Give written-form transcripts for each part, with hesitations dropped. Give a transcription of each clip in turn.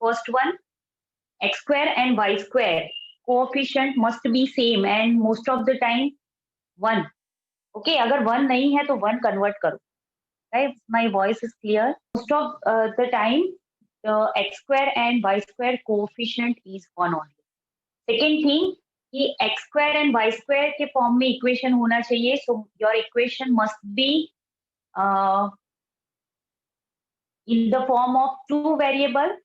First one, x square and y square coefficient must be same and most of the time 1. Okay, अगर 1 नहीं है तो 1 convert करो. Right? My voice is clear. Most of the time, the x square and y square coefficient is 1 only. Second thing, कि x square and y square के form में equation होना चाहिए. So your equation must be in the form of two variable.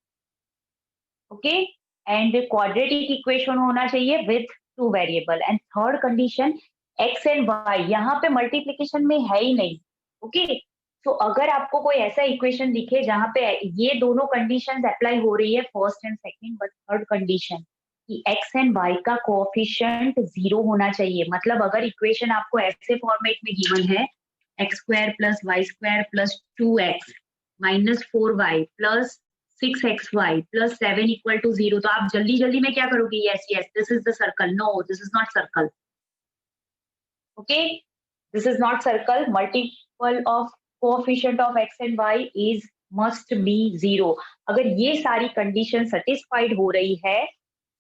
Okay, and the quadratic equation होना चाहिए with two variable. And third condition, x and y यहाँ पे multiplication में है ही नहीं. Okay, तो अगर आपको कोई ऐसा इक्वेशन दिखे जहाँ पे ये दोनों कंडीशंस अप्लाई हो रही है, first and second, but third condition कि x एंड y का कोएफिशिएंट 0 होना चाहिए. मतलब अगर इक्वेशन आपको ऐसे फॉर्मेट में गिवन है, x square plus y square plus 2x minus 4y plus 6xy plus 7 equal to 0, तो आप जल्दी जल्दी में क्या करोगे? Yes yes, this is the circle. No, this is not circle. Okay, this is not circle. Multiple of coefficient of x and y is must be 0. अगर ये सारी कंडीशन सेटिस्फाइड हो रही है,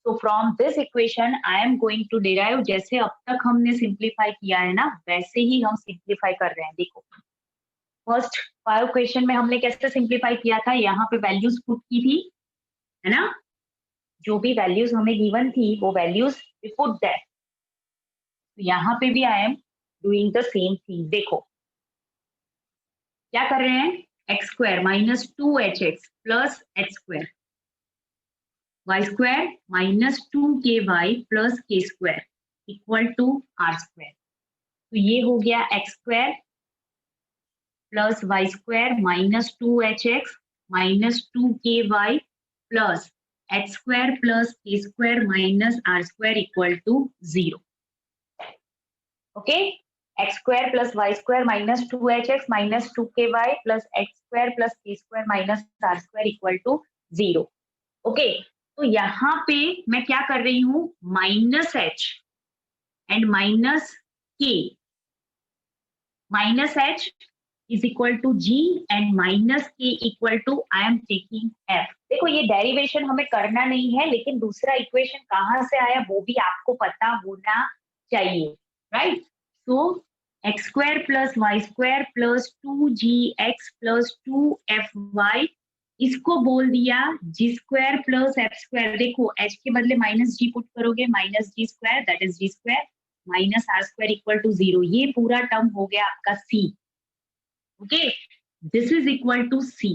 तो from this equation I am going to derive, जैसे अब तक हमने सिंप्लीफाई किया है ना, वैसे ही हम सिंप्लीफाई कर रहे हैं. देखो, फर्स्ट 5 क्वेश्चन में हमने कैसे सिंप्लीफाई किया था? यहाँ पे वैल्यूज पुट की थी, है ना? जो भी वैल्यूज हमें गिवन थी वो वैल्यूज वी पुट दैट. यहाँ पे भी I am doing the same thing. देखो क्या कर रहे हैं? X square minus 2hx plus x square, y square minus 2ky plus k square equal to r square. तो ये हो गया x square plus y square minus 2hx minus 2ky plus x square plus k square minus r square equal to 0. Okay, x square plus y square minus 2hx minus 2ky plus x square plus k square minus r square equal to 0. Okay, तो यहाँ पे मैं क्या कर रही हूँ? Minus h and minus k. Minus h is equal to g and minus k equal to I am taking f. देखो, ये डेरिवेशन हमें करना नहीं है, लेकिन दूसरा इक्वेशन कहाँ से आया वो भी आपको पता होना चाहिए, right? So x square plus y square plus 2gx plus 2fy, इसको बोल दिया g square plus f square. देखो, h के बदले माइनस जी पुट करोगे, minus g square, that is g square minus r square equal to 0. ये पूरा term हो गया आपका c. Okay, this is equal to c.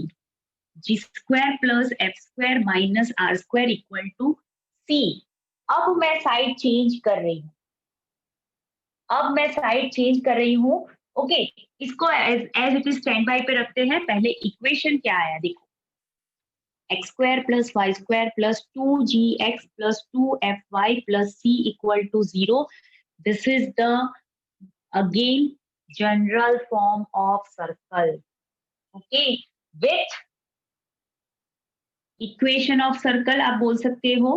g square plus f square minus r square equal to c. अब मैं side change कर रही हूँ. ओके, इसको as it is stand by पे रखते हैं. पहले इक्वेशन क्या आया? देखो, x square plus y square plus 2gx plus 2fy plus c equal to 0. This is the again general form of circle. Okay, with equation of circle आप बोल सकते हो,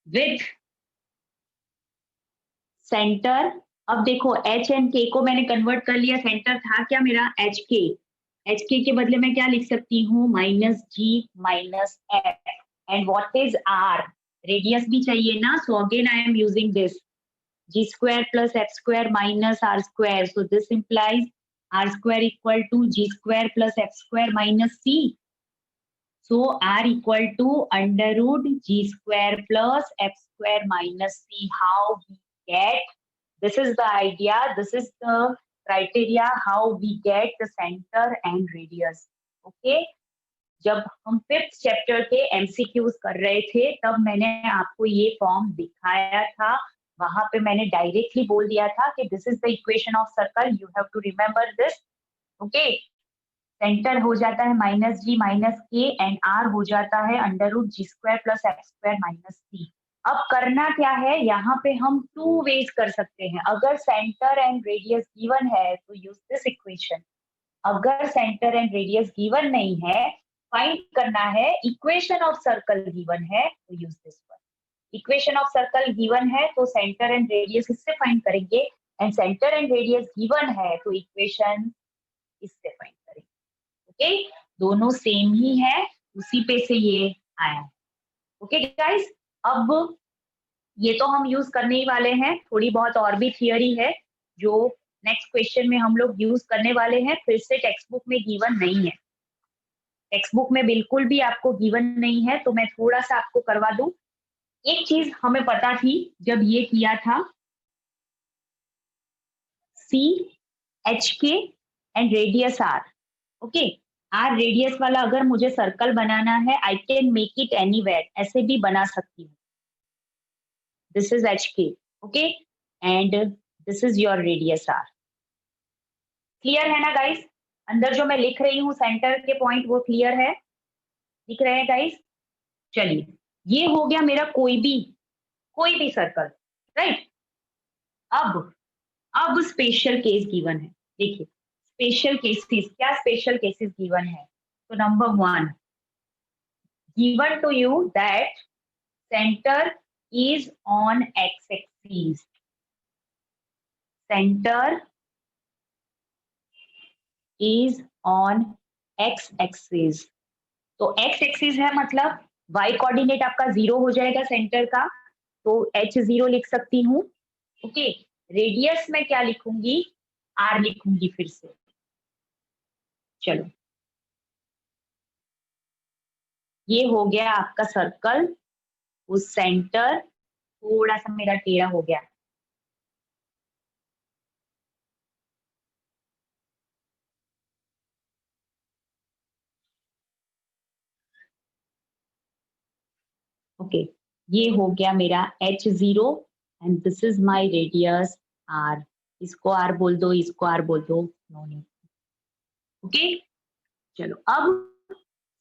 with center. अब देखो, h and k को मैंने convert कर लिया. सेंटर था क्या मेरा? hk के बदले मैं क्या लिख सकती हूँ? Minus g minus f. And what is r? Radius भी चाहिए ना, so again I am using this g square plus f square minus r square. So this implies r square equal to g square plus f square minus c. So r equal to under root g square plus f square minus c. How we get? This is the idea. This is the criteria how we get the center and radius. Okay. जब हम 5th chapter के MCQs कर रहे थे, तब मैंने आपको ये फॉर्म दिखाया था. वहां पे मैंने डायरेक्टली बोल दिया था कि this is the equation of circle, you have to remember this. Okay, centre हो जाता है minus g minus k and r हो जाता है under root g square plus f square minus c. अब करना क्या है? यहाँ पे हम 2 वेज कर सकते हैं. अगर सेंटर एंड रेडियस गिवन है तो यूज दिस इक्वेशन. अगर सेंटर एंड रेडियस गिवन नहीं है, फाइंड करना है. इक्वेशन ऑफ सर्कल गिवन है तो use this one. Equation of circle given है तो सेंटर एंड रेडियस इससे फाइंड करेंगे, and centre and radius given है तो इक्वेशन इससे फाइंड करेंगे. ओके, दोनों सेम ही है. उसी पे से ये आया है। ओके गाइस, अब ये तो हम यूज करने ही वाले हैं, थोड़ी बहुत और भी थियरी है जो नेक्स्ट क्वेश्चन में हम लोग यूज करने वाले हैं, फिर से टेक्स्ट बुक में गिवन नहीं है, टेक्स्ट बुक में बिल्कुल भी आपको गिवन नहीं है, तो मैं थोड़ा सा आपको करवा दूं। एक चीज हमें पता थी जब ये किया था, c h k and radius r. Okay, r radius वाला अगर मुझे सर्कल बनाना है, I can make it anywhere, ऐसे भी बना सकती हूँ। This is h k, okay, and this is your radius r. Clear है ना गाइस? अंदर जो मैं लिख रही हूँ सेंटर के पॉइंट, वो क्लियर है, दिख रहे हैं गाइस? चलिए, ये हो गया मेरा कोई भी सर्कल, राइट। अब स्पेशल केस गिवन है। देखिए, स्पेशल केसेस, क्या स्पेशल केसेस गिवन है? तो number 1, given to you that centre is on x axis, centre is on x axis. तो एक्स एक्सिस है मतलब वाई कोऑर्डिनेट आपका 0 हो जाएगा सेंटर का, तो h0 लिख सकती हूँ। ओके, रेडियस में क्या लिखूंगी? r लिखूंगी फिर से। चलो, ये हो गया आपका सर्कल, उस सेंटर थोड़ा सा मेरा टेढ़ा हो गया। ओके, ये हो गया मेरा h0 and this is my radius r। इसको r बोल दो, इसको r बोल दो, नो नीड। ओके, चलो, अब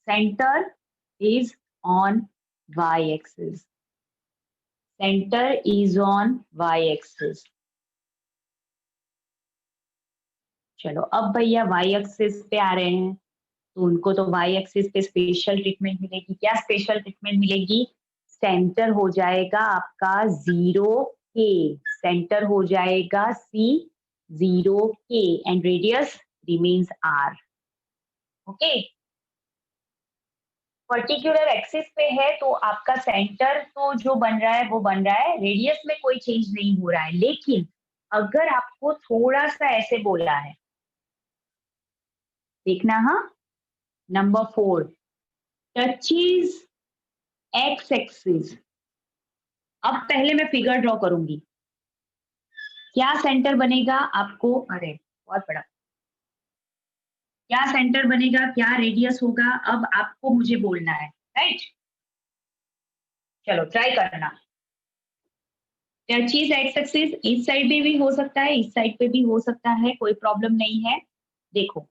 centre is on y axis, centre is on y axis. चलो, अब भैया y एक्सिस पे आ रहे हैं, तो उनको तो y एक्सिस पे स्पेशल ट्रीटमेंट मिलेगी। क्या स्पेशल ट्रीटमेंट मिलेगी? सेंटर हो जाएगा आपका 0 k, सेंटर हो जाएगा c 0 k and radius remains r। Okay, particular axis पे है तो आपका सेंटर तो जो बन रहा है वो बन रहा है, रेडियस में कोई चेंज नहीं हो रहा है। लेकिन अगर आपको थोड़ा सा ऐसे बोला है, देखना, हाँ, नंबर 4, टचेज एक्स एक्सिस। अब पहले मैं फिगर ड्रॉ करूंगी, क्या सेंटर बनेगा आपको? अरे बहुत बड़ा, क्या सेंटर बनेगा, क्या रेडियस होगा, अब आपको मुझे बोलना है, राइट? चलो ट्राई करना। टचेज एक्स एक्सिस, इस साइड पे भी हो सकता है, इस साइड पे भी हो सकता है, कोई प्रॉब्लम नहीं है। देखो,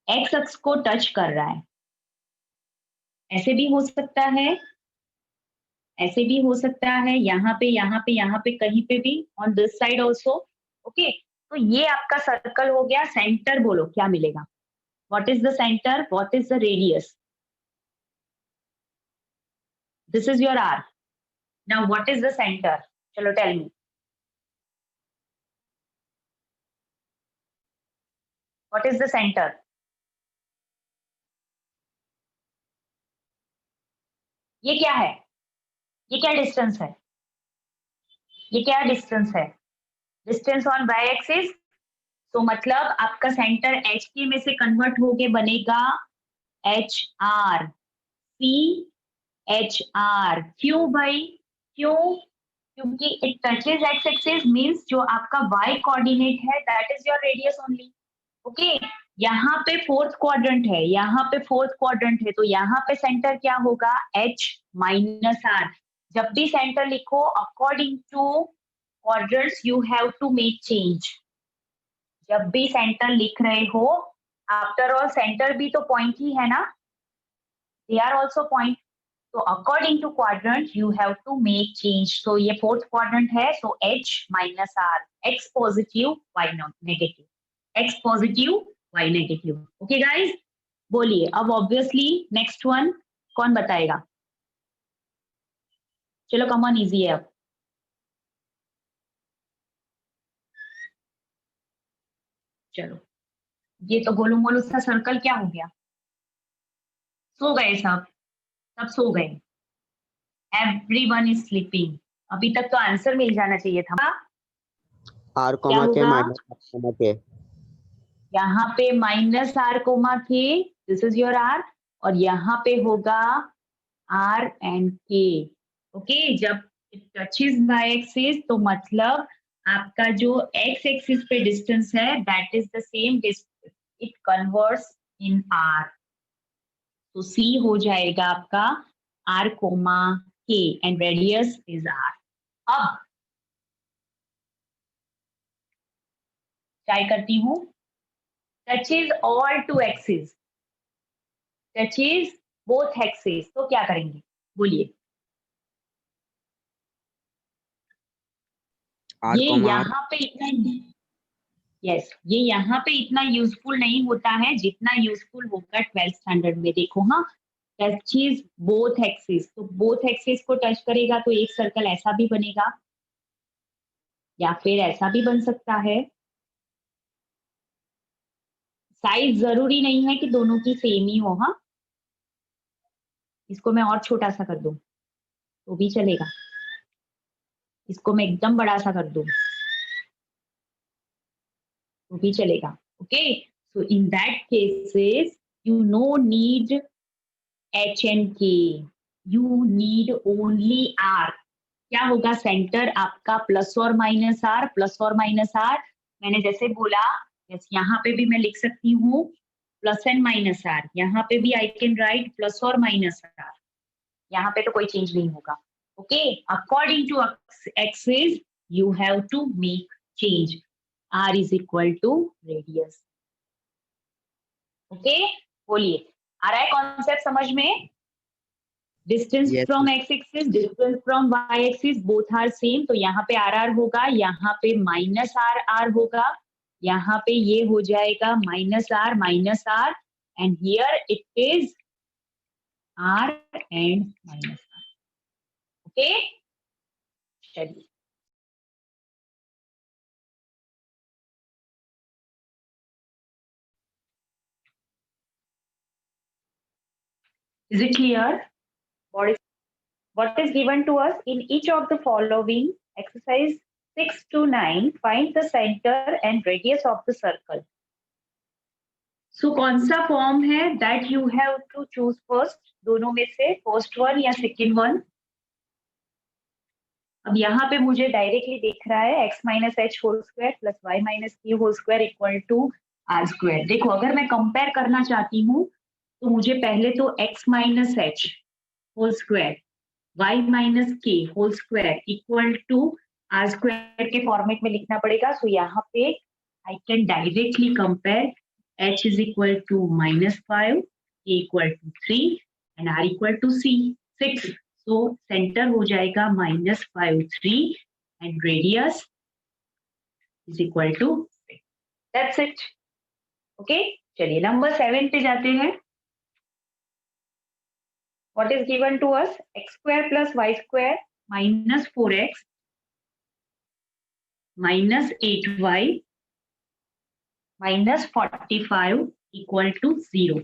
एक्स अक्स को टच कर रहा है, ऐसे भी हो सकता है, ऐसे भी हो सकता है, यहाँ पे यहाँ पे यहाँ पे कहीं पे भी, on this side also. Okay, तो ये आपका सर्कल हो गया। सेंटर बोलो क्या मिलेगा? What is the centre, what is the radius? This is your r. Now what is the centre? चलो tell me, what is the centre? ये क्या है? ये क्या डिस्टेंस है? ये क्या डिस्टेंस है? Distance on y axis. तो मतलब आपका सेंटर एच के में से कन्वर्ट होके बनेगा h r, c h r. क्यों भाई, क्यों? क्योंकि it touches x axis, means जो आपका वाई कोऑर्डिनेट है that is your radius only. Okay, यहाँ पे फोर्थ क्वाड्रेंट है, यहाँ पे फोर्थ क्वाड्रेंट है, तो यहाँ पे सेंटर क्या होगा? H minus r. जब भी सेंटर लिखो according to quadrants you have to make change. जब भी सेंटर लिख रहे हो, आफ्टर ऑल सेंटर भी तो पॉइंट ही है ना, दे आर ऑल्सो पॉइंट। तो according to quadrant you have to make change. तो ये फोर्थ क्वाड्रेंट है, so h minus r, x positive y not negative, x positive y negative. Okay guys, बोलिए अब ऑब्वियसली नेक्स्ट वन कौन बताएगा? चलो come on, easy है अब। चलो, ये तो गोलू मोलू सा सर्कल क्या हो गया? सो गए सब। सब सो गए, एवरीवन इज स्लीपिंग। अभी तक तो आंसर मिल जाना चाहिए था। आर क्या कोमा के होगा? Minus r comma k. यहाँ पे minus r comma k, this is your r, और यहाँ पे होगा आर एंड के। ओके, जब इट टचेस बाय एक्सिस तो मतलब आपका जो एक्स एक्सिस पे डिस्टेंस है that is the same distance, it converts in r. तो सी हो जाएगा आपका r comma k and radius is r. अब ट्राई करती हूँ, touches all two axis, touches both axis, तो क्या करेंगे बोलिए? आर ये कोमा आर। यहाँ पे इतना, यस, ये यहाँ पे इतना यूजफुल नहीं होता है जितना यूजफुल होगा 12th स्टैंडर्ड में। देखो हाँ, टचेस बोथ एक्सिस, तो बोथ एक्सिस को टच करेगा तो एक सर्कल ऐसा भी बनेगा या फिर ऐसा भी बन सकता है। साइज जरूरी नहीं है कि दोनों की सेम ही हो। हाँ, इसको मैं और छोटा सा कर दूं तो भी चलेगा, इसको मैं एकदम बड़ा सा कर दूं तो भी चलेगा। Okay, so in that cases you know need H and के, यू नीड ओनली आर। क्या होगा? सेंटर आपका प्लस और माइनस आर, प्लस और माइनस आर। मैंने जैसे बोला, यस, यहाँ पे भी मैं लिख सकती हूँ प्लस एंड माइनस आर, यहाँ पे भी आई कैन राइट प्लस और माइनस आर, यहाँ पे तो कोई चेंज नहीं होगा। Okay, according to axis you have to make change, r is equal to radius. Okay, बोलिए, आ रहा है कॉन्सेप्ट समझ में? Distance yes from x axis, distance from y axis, both are same, तो यहाँ पे आर आर होगा, यहाँ पे माइनस आर आर होगा, यहाँ पे ये हो जाएगा minus r and here it is r and minus r. Okay, चलिए, is it clear? What is given to us in each of the following exercise 6 to 9, find the center and radius of the circle. So कौन सा form है? that you have to choose first, दोनों में से first one या second one. अब यहाँ पे मुझे डायरेक्टली दिख रहा है x minus h whole square plus y minus q whole square equal to r square. देखो, अगर मैं कंपेयर करना चाहती हूँ तो मुझे पहले तो x minus h whole square y minus k whole square equal to r square के फॉर्मेट में लिखना पड़ेगा। सो यहाँ पे I can directly compare h is equal to -5, a equal to 3 and r equal to 6। So centre हो जाएगा -5 3 and radius is equal to 6। That's it. Okay, चलिए number 7 पे जाते हैं। What is given to us? X square plus y square minus 4x minus 8y minus 45 equal to 0.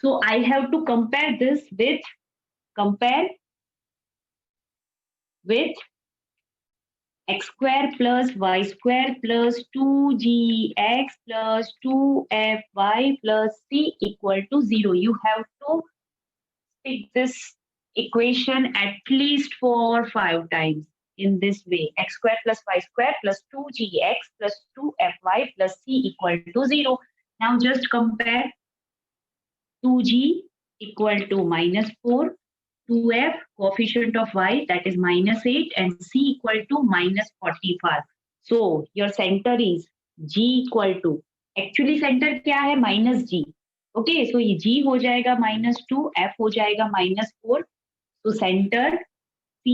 So I have to compare this with x square plus y square plus 2gx plus 2fy plus c equal to 0. You have to pick this equation at least for 5 times in this way. X square plus y square plus 2gx plus 2fy plus c equal to 0. Now just compare 2g equal to -4, 2f coefficient of y that is -8 and c equal to -45. So your center is g equal to, actually center क्या है? -g. Okay, सो ये g हो जाएगा -2, f हो जाएगा -4, तो centre c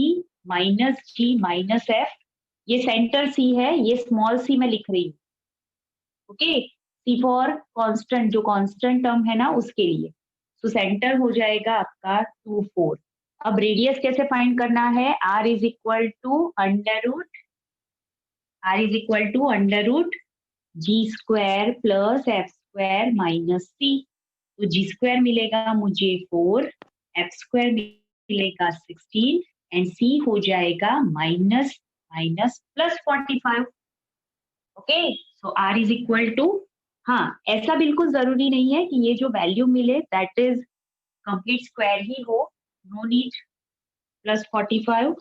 -g -f, ये centre c है, ये स्मॉल c मैं लिख रही हूँ। ओके, c फॉर कांस्टेंट, जो कांस्टेंट टर्म है ना उसके लिए। तो सेंटर हो जाएगा आपका 2 4। अब रेडियस कैसे फाइंड करना है? r is equal to under root g square plus f square minus c. तो जी स्क्वायर मिलेगा मुझे 4, एफ स्क्वायर मिलेगा 16 एंड सी हो जाएगा minus minus plus 45. Okay, so r is equal to, हाँ ऐसा बिल्कुल जरूरी नहीं है कि ये जो वैल्यू मिले दैट इज कंप्लीट स्क्वायर ही हो, नो नीड प्लस 45.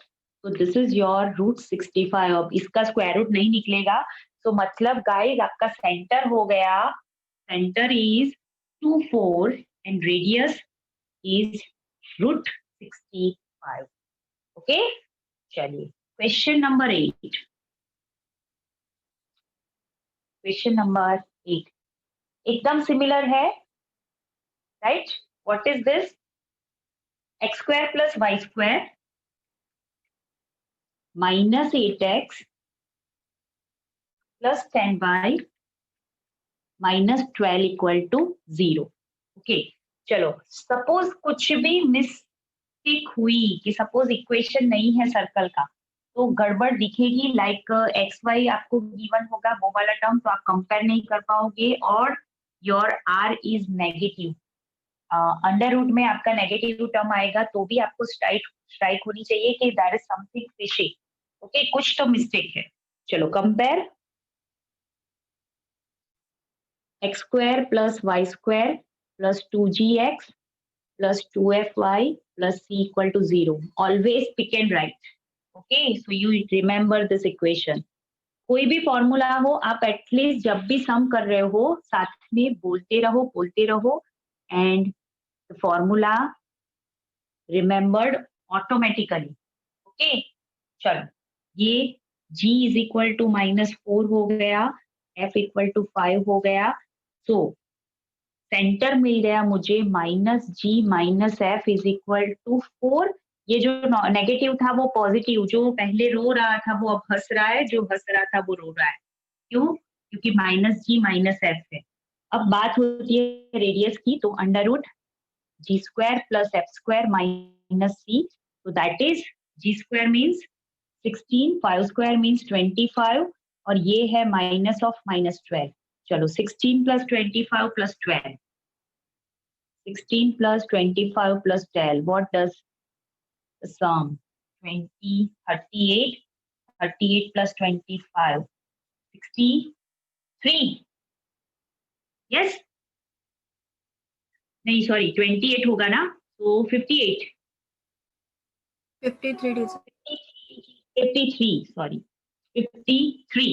तो दिस इज योर रूट 65. अब इसका स्क्वायर रूट नहीं निकलेगा, तो मतलब गाइस आपका सेंटर हो गया, centre is 2 4 and radius is root 65. Okay, चलिए क्वेश्चन नंबर 8. क्वेश्चन नंबर 8 एकदम सिमिलर है, right? What is this? X square plus y square minus 8x plus 10y minus 12 equal to 0. Okay, चलो suppose कुछ भी mistake हुई कि suppose equation नहीं है सर्कल का, तो गड़बड़ दिखेगी, लाइक एक्स वाई आपको गिवन होगा वो वाला टर्म, तो आप कंपेयर नहीं कर पाओगे, और your r is negative, under root में आपका नेगेटिव टर्म आएगा, तो भी आपको स्ट्राइक होनी चाहिए कि that is something fishy. Okay, कुछ तो मिस्टेक है. चलो compare x square plus y square plus 2gx plus 2fy plus c equal to 0. Always pick and write. Okay, so you remember this equation. कोई भी formula हो, आप at least जब भी सम कर रहे हो साथ में बोलते रहो and the formula remembered automatically. Okay, चलो ये g इज इक्वल टू -4 हो गया, f इक्वल टू 5 हो गया, सो सेंटर मिल गया मुझे -g minus f is equal to 4. ये जो नेगेटिव था वो पॉजिटिव, जो पहले रो रहा था वो अब हंस रहा है, जो हंस रहा था वो रो रहा है. क्यों? क्योंकि -g माइनस एफ है. अब बात होती है रेडियस की, तो under root g square plus f square minus c, तो that is g square means 16, 5 square means 25, और ये है माइनस ऑफ -12. चलो 16 plus 25 plus 12, 16 plus 25 plus 12. What does the sum? 20, 38. 38 plus 25. 63. Yes? नहीं सॉरी 28 होगा ना, तो 58. 53 53 sorry 53.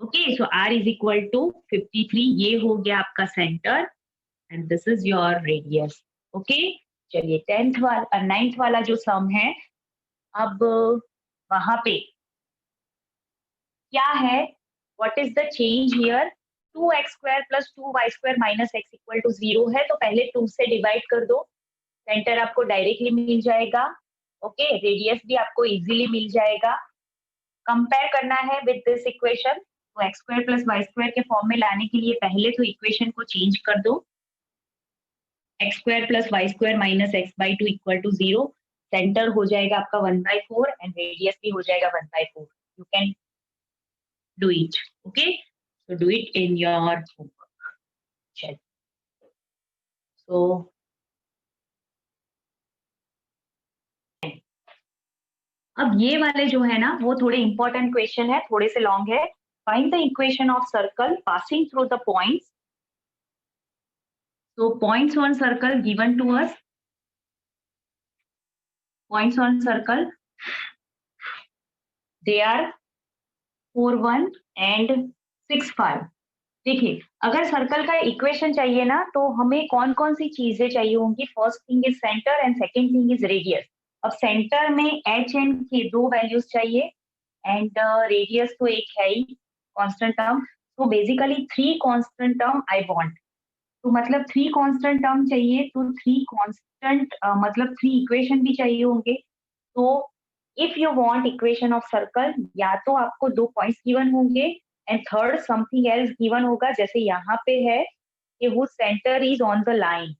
Okay, so r is equal to 53. ये हो गया आपका centre and this is your radius. Okay, चलिए 9th वाला जो सम है, अब वहां पे क्या है, what is the change here? 2x square plus 2y square minus x equal to 0 है, तो पहले 2 से डिवाइड कर दो, सेंटर आपको डायरेक्टली मिल जाएगा. ओके, रेडियस भी आपको इजीली मिल जाएगा. कंपेयर करना है विद दिस इक्वेशन, तो x square plus y square के फॉर्म में लाने के लिए पहले तो इक्वेशन को चेंज कर दो. X square plus y square minus x by 2 equal to 0. Centre हो जाएगा आपका 1/4 एंड रेडियस भी हो जाएगा 1/4. You can do it. Okay, so do it in your homework. Check. So अब ये वाले जो है ना वो थोड़े इंपॉर्टेंट क्वेश्चन है, थोड़े से लॉन्ग है. Find the equation of circle passing through the points. So points on circle given to us. Points on circle, they are 4 1 and 6 5. देखिए, अगर सर्कल का इक्वेशन चाहिए ना, तो हमें कौन कौन सी चीजें चाहिए होंगी? First thing is centre and second thing is radius. अब सेंटर में एच एन की 2 वैल्यूज चाहिए एंड रेडियस तो एक है ही कांस्टेंट टर्म. तो basically 3 constant term I want. तो मतलब 3 कांस्टेंट टर्म चाहिए, तो 3 कांस्टेंट मतलब 3 इक्वेशन भी चाहिए होंगे. तो if you want equation of circle, या तो आपको 2 पॉइंट्स गिवन होंगे and third something else given होगा, जैसे यहाँ पे है कि वो centre is on the line.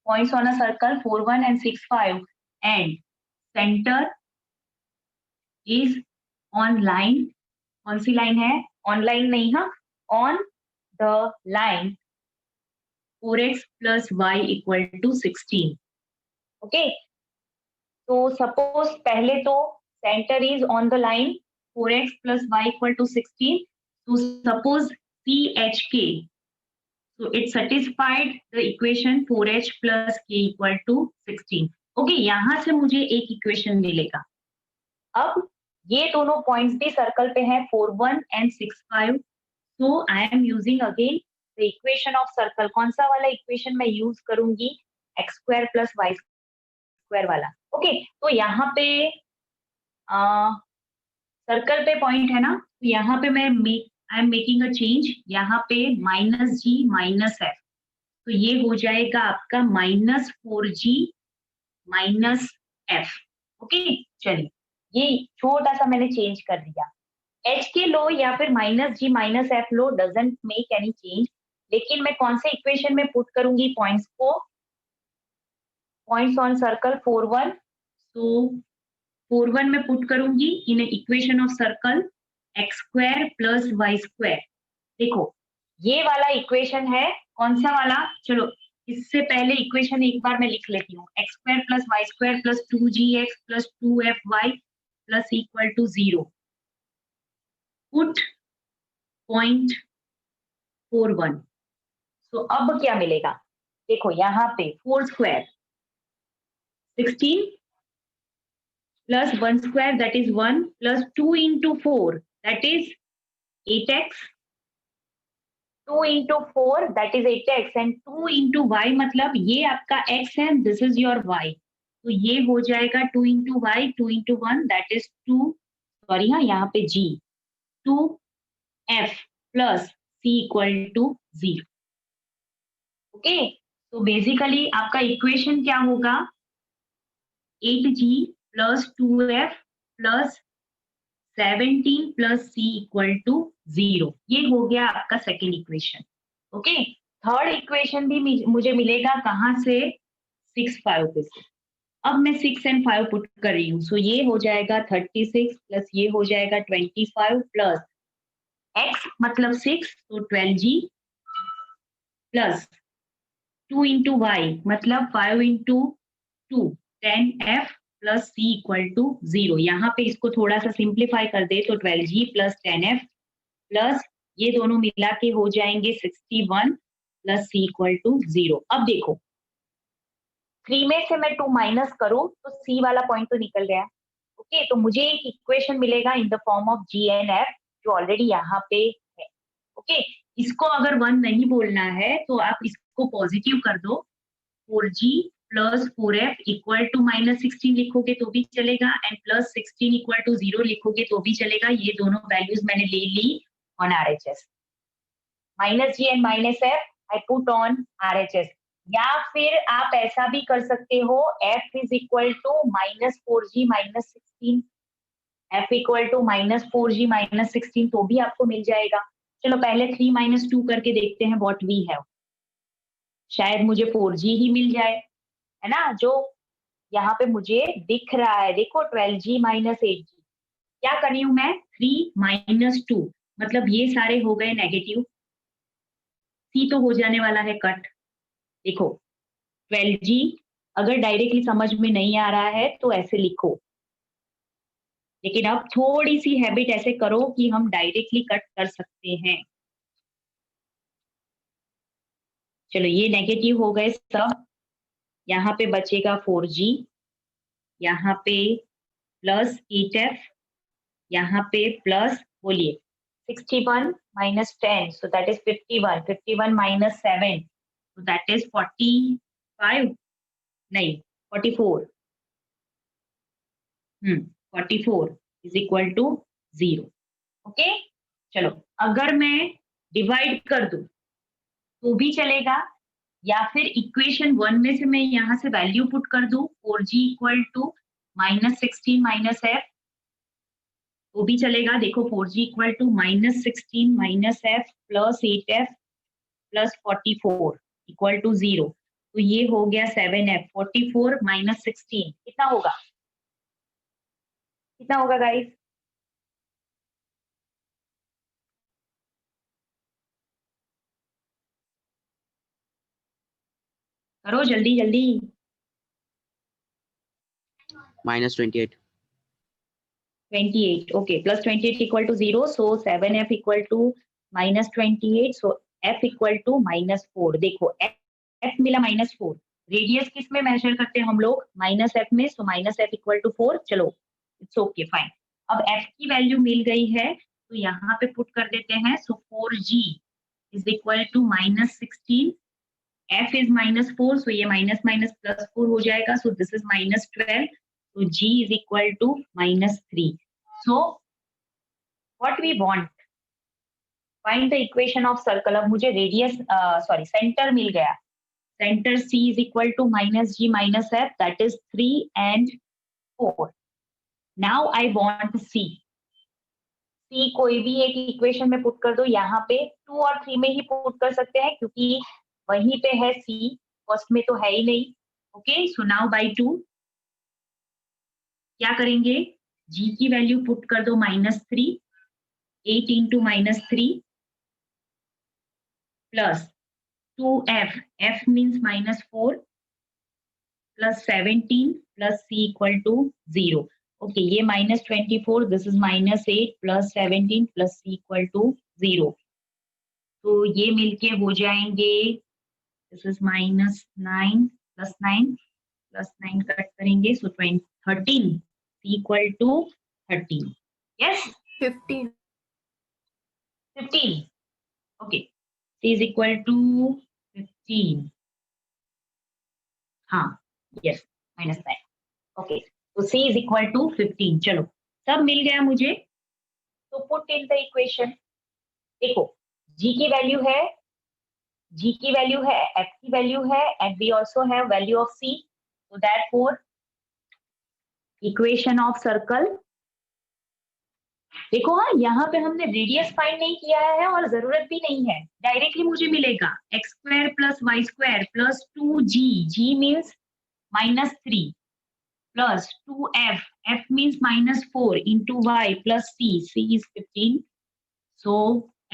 Points on a circle 4 1 and 6 5 and centre is on line. कौन सी लाइन है? ऑन लाइन नहीं, हाँ, on the line 4x plus y equal to 16. Okay, तो सपोज पहले तो centre is on the line 4x plus y equal to 16. So suppose CHK. So it satisfied the equation 4h plus k equal to 16. Okay, यहाँ से मुझे एक equation मिलेगा. अब ये दोनों पॉइंट्स भी सर्कल पे हैं 4, 1 and 6, 5. So I am using again the equation of circle. कौन सा वाला इक्वेशन मैं यूज करूंगी? x square plus y square वाला. ओके, तो यहाँ पे सर्कल पे पॉइंट है ना, तो यहाँ पे मैं I am making a change. यहाँ पे -g -f, तो ये हो जाएगा आपका -4g -f. ओके, चलिए ये छोटा सा मैंने चेंज कर दिया. h के लो या फिर -g -f low doesn't make any change, लेकिन मैं कौन से इक्वेशन में पुट करूंगी पॉइंट्स को? Points on circle 4, 1. सो 4, 1 में पुट करूंगी in equation of circle x square plus y square. देखो ये वाला इक्वेशन है, कौन सा वाला? चलो इससे पहले इक्वेशन एक बार मैं लिख लेती हूँ. x square plus y square plus 2gx plus 2fy plus equal to 0. Put point 4, 1. तो अब क्या मिलेगा? देखो यहाँ पे 4 square 16 plus 1 square that is 1 plus 2 into 4 that is 8x. 2 into 4 that is 8x and 2 into y मतलब ये आपका x है, this is your y. तो ये हो जाएगा 2 into y, 2 into 1 that is 2, sorry हाँ यहाँ पे g, 2f plus c equal to 0. Okay, तो बेसिकली आपका इक्वेशन क्या होगा? 8g plus 2f plus 17 plus c equal to 0. ये हो गया आपका second equation. Okay, third equation भी मुझे मिलेगा कहाँ से? 6, 5 पे से. अब मैं 6 and 5 पुट कर रही हूँ. सो ये हो जाएगा 36 प्लस ये हो जाएगा 25 प्लस x मतलब 6 तो 12g प्लस 2 into y मतलब 5 into 2 10f plus c equal to 0. यहाँ पे इसको थोड़ा सा सिंप्लीफाई कर दे तो 12g प्लस 10f प्लस ये दोनों मिला के हो जाएंगे 61 प्लस c इक्वल टू 0. अब देखो 3 में से मैं 2 माइनस करूं तो c वाला पॉइंट तो निकल गया. ओके, तो मुझे एक इक्वेशन मिलेगा in the form of g and f जो ऑलरेडी यहाँ पे है. ओके, इसको अगर 1 नहीं बोलना है तो आप इसको पॉजिटिव कर दो. 4g plus 4f equal to -16 लिखोगे तो भी चलेगा एंड प्लस 16 इक्वल टू 0 लिखोगे तो भी चलेगा. ये दोनों वैल्यूज मैंने ले ली on RHS. -g and -f I put on RHS. या फिर आप ऐसा भी कर सकते हो, f is equal to -4g -16, f equal to -4g -16 तो भी आपको मिल जाएगा. चलो पहले 3 - 2 करके देखते हैं व्हाट वी हैव. शायद मुझे 4g ही मिल जाए, है ना, जो यहाँ पे मुझे दिख रहा है. देखो 12g -8g. क्या कर रही हूँ मैं? 3 - 2 मतलब ये सारे हो गए नेगेटिव. c तो हो जाने वाला है कट. देखो 12g अगर डायरेक्टली समझ में नहीं आ रहा है तो ऐसे लिखो, लेकिन अब थोड़ी सी हैबिट ऐसे करो कि हम डायरेक्टली कट कर सकते हैं. चलो ये नेगेटिव हो गए सब. यहाँ पे बचेगा 4g, यहाँ पे प्लस 8f, यहाँ पे प्लस बोलिए 61 minus 10 so that is 51. 51 minus 7 so that is 45, नहीं 44. 44 is equal to 0. ओके, चलो अगर मैं डिवाइड कर दूं तो भी चलेगा, या फिर इक्वेशन 1 में से मैं यहाँ से वैल्यू पुट कर दूं 4g इक्वल टू -16 -f तो भी चलेगा. देखो 4g equal to -16 -f plus 8f plus 44 equal to 0. तो ये हो गया 7f. 44 - 16 कितना होगा? कितना होगा गाइस? करो जल्दी जल्दी. -28. 28. Okay, plus 28 equal to 0. So 7f equal to minus 28. So f equal to -4. देखो f मिला -4. रेडियस किस में मेजर करते हैं हम लोग? माइनस एफ में. So minus f equal to 4. चलो, इट्स ओके, फाइन. अब f की वैल्यू मिल गई है, तो यहाँ पे पुट कर देते हैं. So 4g is equal to -16. f इज -4. सो ये माइनस माइनस प्लस 4 हो जाएगा. So this is -12. So g is equal to -3. So what we want? Find the equation of circle. अब मुझे रेडियस सेंटर मिल गया. Center C is equal to -g minus f, that is 3 and 4. Now I want C. C कोई भी एक equation में put कर दो. यहाँ पे 2 और 3 में ही पुट कर सकते हैं क्योंकि वहीं पे है C. फर्स्ट में तो है ही नहीं. ओके, सो नाउ बाई 2 क्या करेंगे? g की वैल्यू पुट कर दो -3. 8 into -3 plus 2f. f means -4 plus 17 plus c equal to 0. Okay, ये -24. This is -8 plus 17 plus c equal to 0. तो ये मिलके हो जाएंगे. This is -9 plus 9 plus 9 cut करेंगे. So 13. c equal to 13. Yes? 15. 15. Okay. c is equal to 15. हाँ, yes, -9. Okay. तो c is equal to 15. चलो, सब मिल गया मुझे. तो पुट इन द इक्वेशन. देखो, g की वैल्यू है, f की वैल्यू है, and we also have value of c. So therefore equation of circle. देखो, हाँ, यहाँ पे हमने रेडियस फाइंड नहीं किया है और जरूरत भी नहीं है. डायरेक्टली मुझे मिलेगा x² plus y² plus 2g. g means -3 plus 2f. f means -4 into y plus c. c is 15. So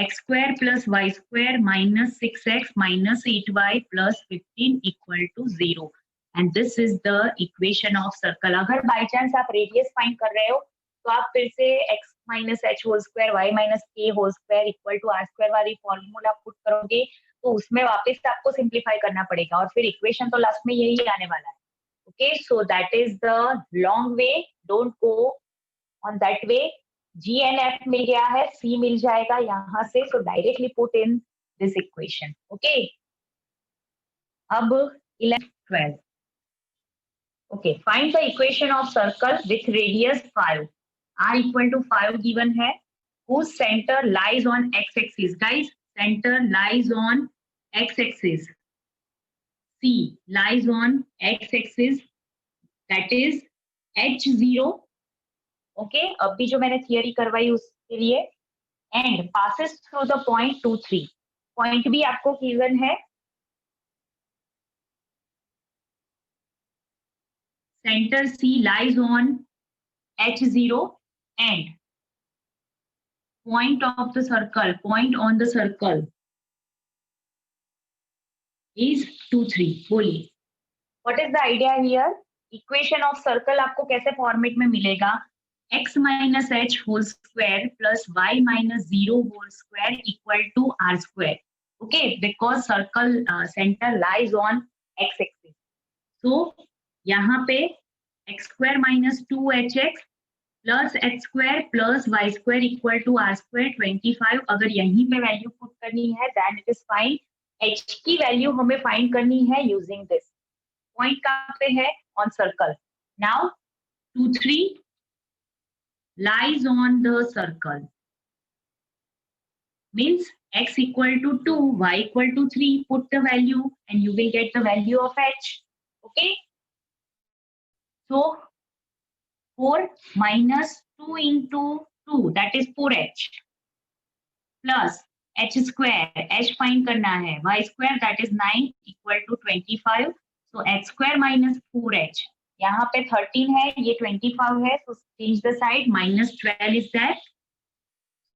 x² plus y² minus 6x minus 8y plus 15 equal to 0. And this is the equation of circle. अगर by chance आप radius find कर रहे हो तो आप फिर से x minus h whole square y minus k whole square equal to r square वाली फॉर्मूला पुट करोगे तो उसमें वापस से आपको सिंप्लीफाई करना पड़ेगा और फिर इक्वेशन तो लास्ट में यही आने वाला है. Okay, so that is the long way. Don't go on that way. g and f मिल गया है, c मिल जाएगा यहाँ से. सो directly put in this equation. Okay, अब 11, 12. Okay, find the equation of circle with radius 5. R equal to 5 given है. Whose center lies on x-axis? Guys, center lies on x-axis. C lies on x-axis. That is h0. Okay, अभी जो मैंने theory करवाई उसके लिए. And passes through the point 2, 3. Point भी आपको given है. Center C lies on H0 and point on the circle is 2, 3. बोलिए, what is the idea here? Equation of circle आपको कैसे फॉर्मेट में मिलेगा? x minus h whole square plus y minus 0 whole square equal to r square. Okay, because circle center lies on x-axis. So यहाँ पे x² minus 2hx plus x² plus y² equal to r² 25. अगर यहीं पे value put करनी है then it is fine. h की value हमें find करनी है यूजिंग दिस. पॉइंट कहाँ पे है? On circle. Now 2, 3 lies on the circle means x equal to 2, y equal to 3. Put the value and you will get the value of h. Okay. So 4 minus 2 into 2, that is 4h plus h square. h find करना है. y square, that is 9 equal to 25. So h square minus 4h. यहाँ पे 13 है, ये 25 है. So change the side. Minus 12 is there.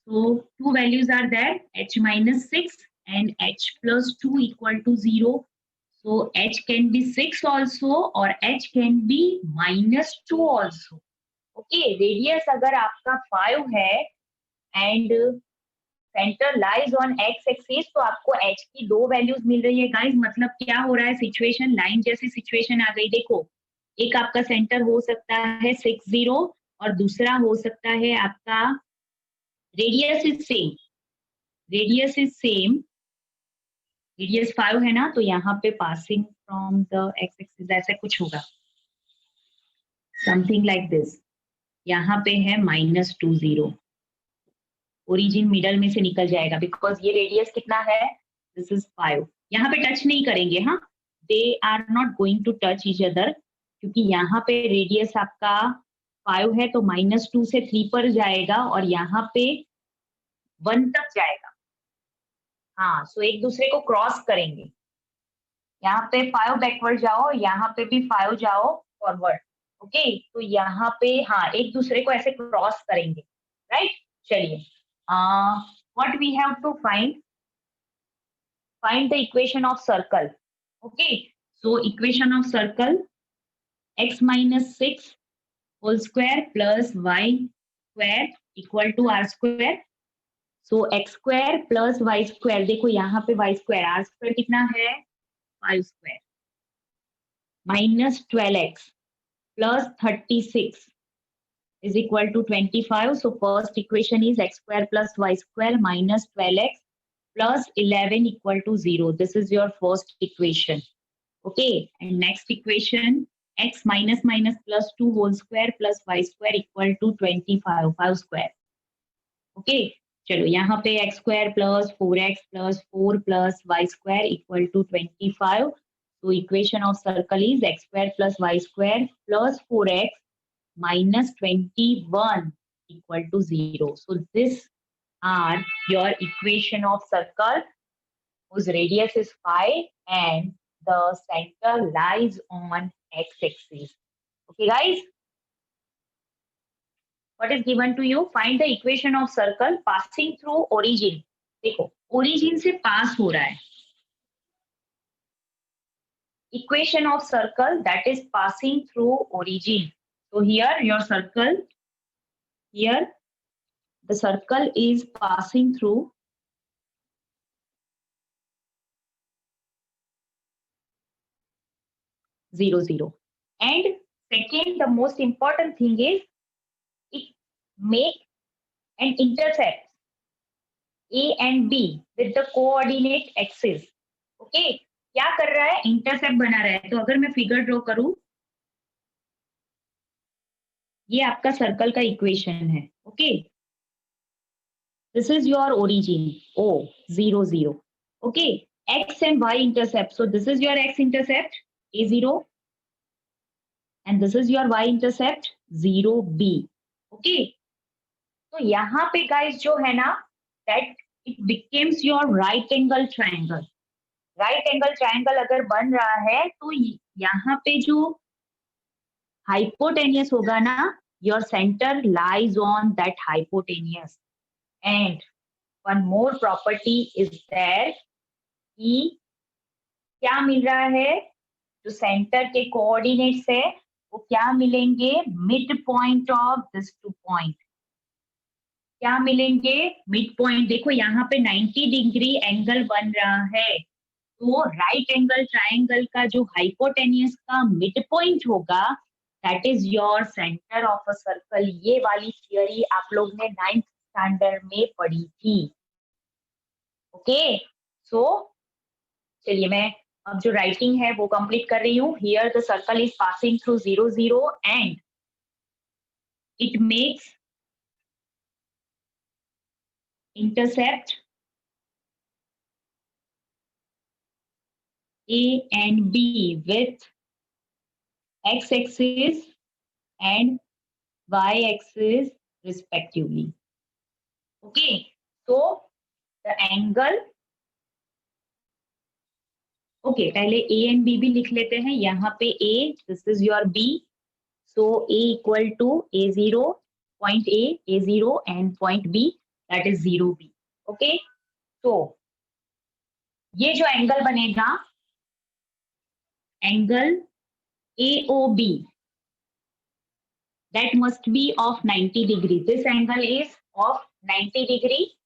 So two values are there. h minus 6 and h plus 2 equal to 0. So h can be 6 also or h can be -2 also. Okay, radius अगर आपका 5 है and centre lies on x axis, तो आपको h की 2 values मिल रही है guys. मतलब क्या हो रहा है, सिचुएशन लाइन जैसी सिचुएशन आ गई। देखो, एक आपका सेंटर हो सकता है 60 और दूसरा हो सकता है आपका radius is same, radius is same, radius 5 है ना, तो यहाँ पे passing from the x axis ऐसे कुछ होगा, समथिंग लाइक दिस। यहाँ पे है -20, ओरिजिन मिडल में से निकल जाएगा बिकॉज ये रेडियस कितना है, दिस इज 5। यहाँ पे टच नहीं करेंगे, हाँ, they are not going to touch each other, क्योंकि यहाँ पे रेडियस आपका 5 है तो -2 से 3 पर जाएगा और यहाँ पे 1 तक जाएगा। हाँ, सो एक दूसरे को क्रॉस करेंगे। यहाँ पे 5 बैकवर्ड जाओ, यहाँ पे भी 5 जाओ फॉरवर्ड। ओके, तो यहाँ पे हाँ एक दूसरे को ऐसे क्रॉस करेंगे, राइट। चलिए, what we have to find the equation of circle. Okay, so equation of circle, x minus 6 whole square plus y square equal to r square. So x square plus y square, देखो यहाँ पे y square, r square कितना है 5 square, minus 12x plus 36 is equal to 25. So first equation is x square plus y square minus 12x plus 11 equal to 0. This is your first equation. Okay, and next equation, x minus minus plus 2 whole square plus y square equal to 25, 5 square. Okay, चलो यहाँ पे x square plus 4x plus 4 plus y square equal to 25. So equation of circle is x square plus y square plus 4x minus 21 equal to 0. So this are your equation of circle whose radius is 5 and the center lies on x-axis. Okay, guys? What is given to you? Find the equation of circle passing through origin. देखो, origin से pass हो रहा है. Equation of circle that is passing through origin. So here your circle, here the circle is passing through zero zero. And second, the most important thing is it make and intercept A and B with the coordinate axis. Okay, क्या कर रहा है, intercept बना रहा है। तो अगर मैं फिगर ड्रॉ करूं, ये आपका सर्कल का इक्वेशन है। Okay, this is your origin O 0 0. Okay, x and y intercept. So this is your x intercept A0 and this is your y intercept 0B. Okay, तो यहाँ पे गाइस जो है ना, that it becomes your right angle triangle. Right angle triangle अगर बन रहा है तो यहाँ पे जो हाइपोटेनियस होगा ना, your centre lies on that hypotenuse. And one more property is that कि क्या मिल रहा है, जो सेंटर के कोऑर्डिनेट्स है वो क्या मिलेंगे, mid point of this two point. क्या मिलेंगे, मिड पॉइंट। देखो यहाँ पे 90 डिग्री एंगल बन रहा है, तो राइट एंगल ट्रायंगल का जो हाइपोटेनियस का मिड पॉइंट होगा that is your centre of a circle. ये वाली थियरी आप लोग ने 9th स्टैंडर्ड में पढ़ी थी। ओके, सो चलिए मैं अब जो राइटिंग है वो कंप्लीट कर रही हूँ। Here the circle is passing through 0 0 and it makes intercept A and B with x-axis and y-axis respectively. Okay, so the angle, okay, पहले A and B भी लिख लेते हैं। यहाँ पे A, this is your B, so A equal to A0, point A, A0 and point B that is 0B. Okay, so ये जो angle बनेगा angle AOB, that must be of 90 degree. This angle is of 90 degree.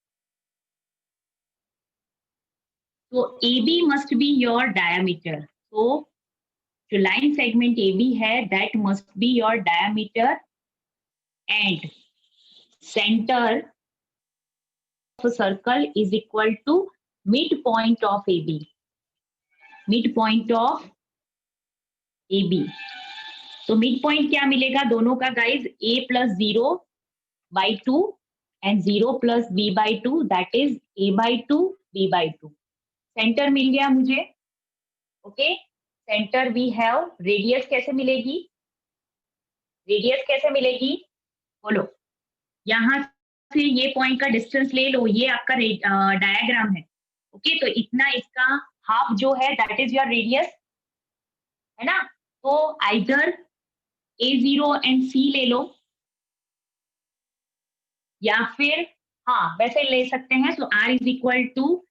So AB must be your diameter. So जो line segment AB है, that must be your diameter, and center of a circle is equal to midpoint of AB. Midpoint of AB. तो midpoint क्या मिलेगा दोनों का guys? A plus 0/2 and 0 plus B/2, that is A/2 B/2. Center मिल गया मुझे. Okay, centre we have. Radius कैसे मिलेगी? रेडियस कैसे मिलेगी? बोलो. यहाँ से ये पॉइंट का डिस्टेंस ले लो, ये आपका डायग्राम है. ओके, तो इतना इसका हाफ जो है दैट इज योर रेडियस, है ना. तो आइदर A0 एंड C ले लो, या फिर हाँ वैसे ले सकते हैं. सो R इज इक्वल टू